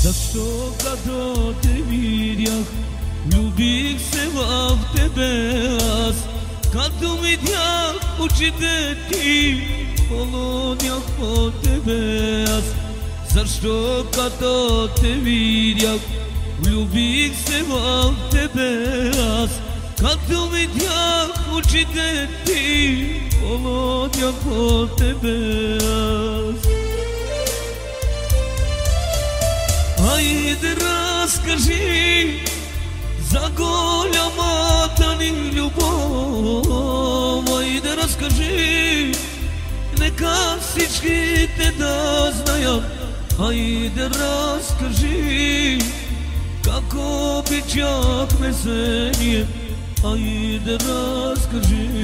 Защо като те видях, влюбих се в тебе аз. Като видях очите ти, полудях по тебе аз. Защо като те видях, влюбих се в тебе аз. Като видях очите ти, полудях по тебе аз. Хайде разкажи за голямата ни любов. Хайде разкажи, нека всичките да знаят. Хайде разкажи, как обичахме се ние. Хайде разкажи.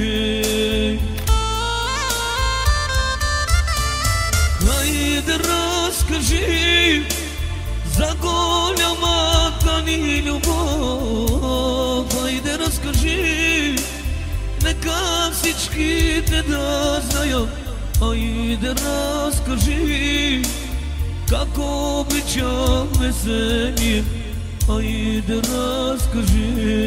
Хайде разкажи за голямата ни любов. Хайде разкажи, нека всичките да знаят. Хайде разкажи, как обичахме се ние. Хайде разкажи.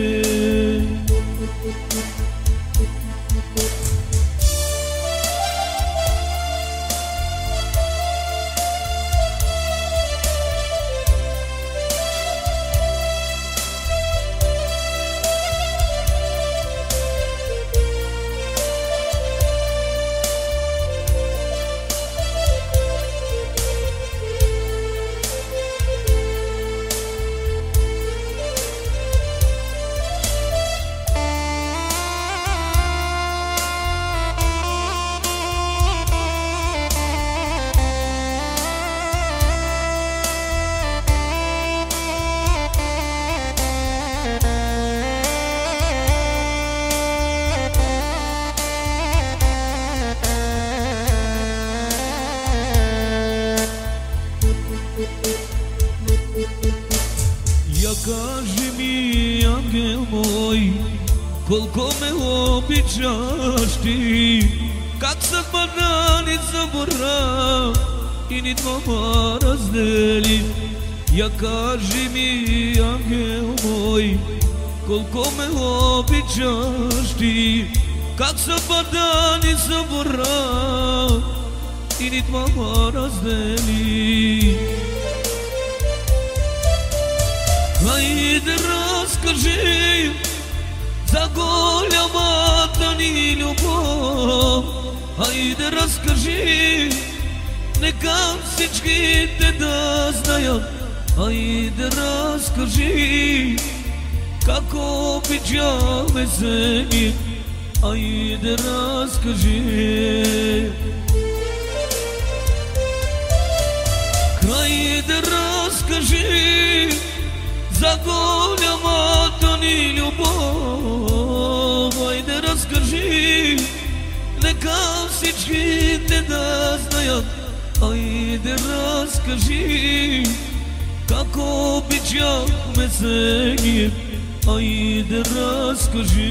Я кажи ми, ангел мой, колко ме обичаш ти, как съдбата ни събра и ни двама раздели. Я кажи ми, ангел мой, колко ме обичаш ти, как съдбата ни събра и ни двама раздели. Хайде разкажи за голямата ни любов. Хайде разкажи, нека всичките да знаят. Хайде разкажи, как обичахме се ние. Хайде разкажи. Хайде разкажи за голямата ни любов. Хайде разкажи, нека всичките да знаят. Хайде разкажи, как обичахме се ние. Хайде разкажи.